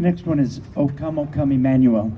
Next one is O Come, O Come, Emmanuel.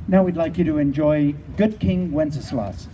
Now we'd like you to enjoy Good King Wenceslas.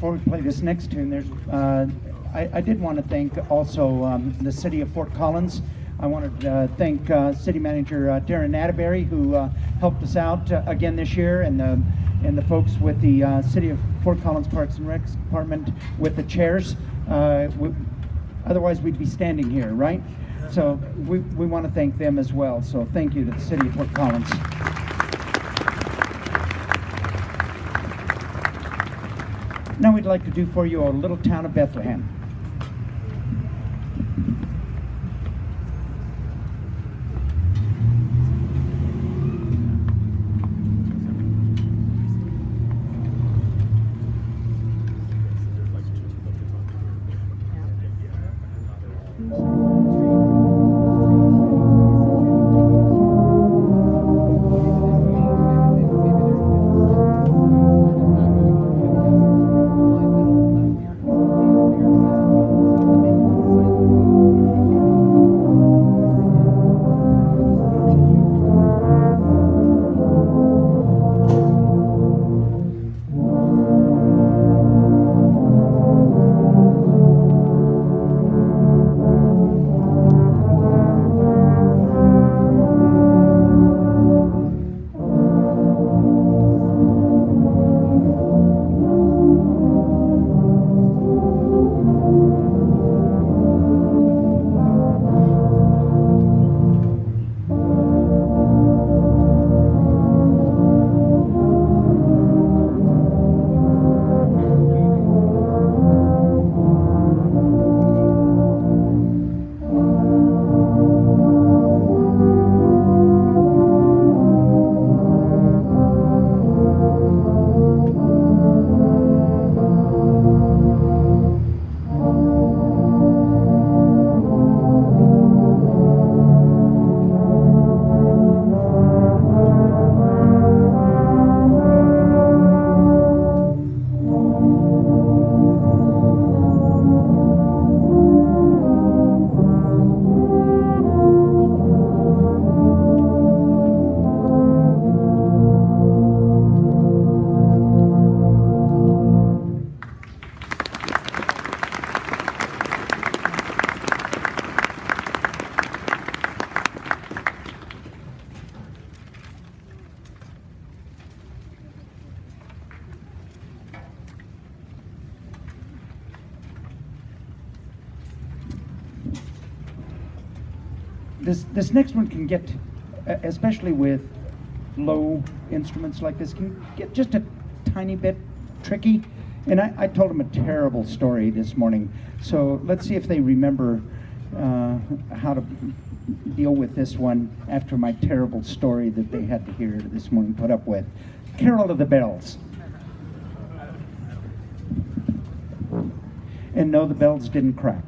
Before we play this next tune, I did want to thank also the city of Fort Collins. I wanted to thank City Manager Darren Atterbury, who helped us out again this year, and the folks with the City of Fort Collins Parks and Rec Department with the chairs. Otherwise, we'd be standing here, right? So we want to thank them as well. So thank you to the City of Fort Collins. Now we'd like to do for you a little town of Bethlehem. This next one can get, especially with low instruments like this, can get just a tiny bit tricky. And I told them a terrible story this morning, so let's see if they remember how to deal with this one after my terrible story that they had to hear this morning put up with. Carol of the Bells. And no, the bells didn't crack.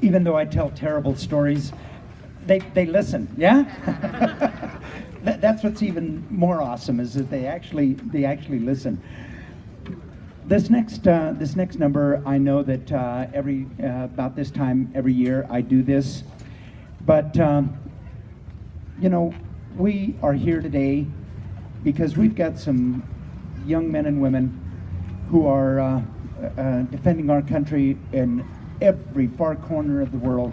Even though I tell terrible stories, they listen, yeah? That's what's even more awesome, is that they actually listen. This next number, I know that every about this time every year I do this, but you know, we are here today because we've got some young men and women who are defending our country in every far corner of the world,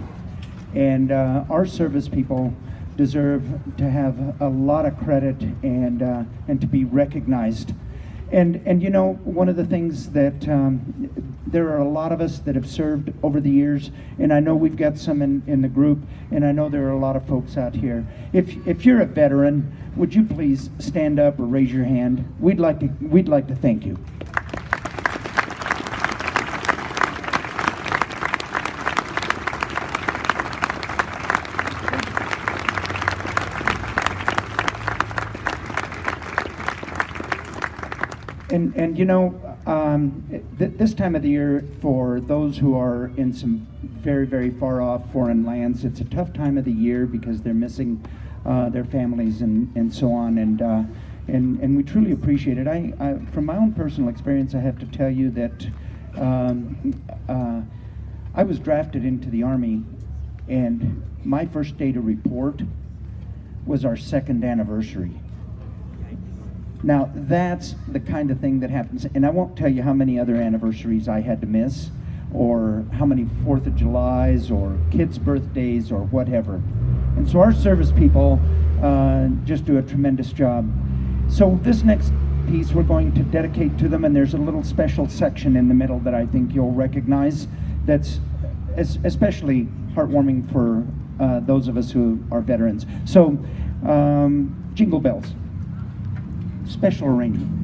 and our service people deserve to have a lot of credit and to be recognized. And you know, one of the things that there are a lot of us that have served over the years, and I know we've got some in the group, and I know there are a lot of folks out here. If you're a veteran, would you please stand up or raise your hand? We'd like to thank you. And you know, this time of the year, for those who are in some very, very far off foreign lands, it's a tough time of the year because they're missing their families and so on, and we truly appreciate it. I from my own personal experience, I have to tell you that I was drafted into the Army, and my first day to report was our 2nd anniversary. Now, that's the kind of thing that happens, and I won't tell you how many other anniversaries I had to miss, or how many 4th of Julys, or kids' birthdays, or whatever. And so our service people just do a tremendous job. So this next piece we're going to dedicate to them, and there's a little special section in the middle that I think you'll recognize that's especially heartwarming for those of us who are veterans. So, Jingle Bells. Special arrangement.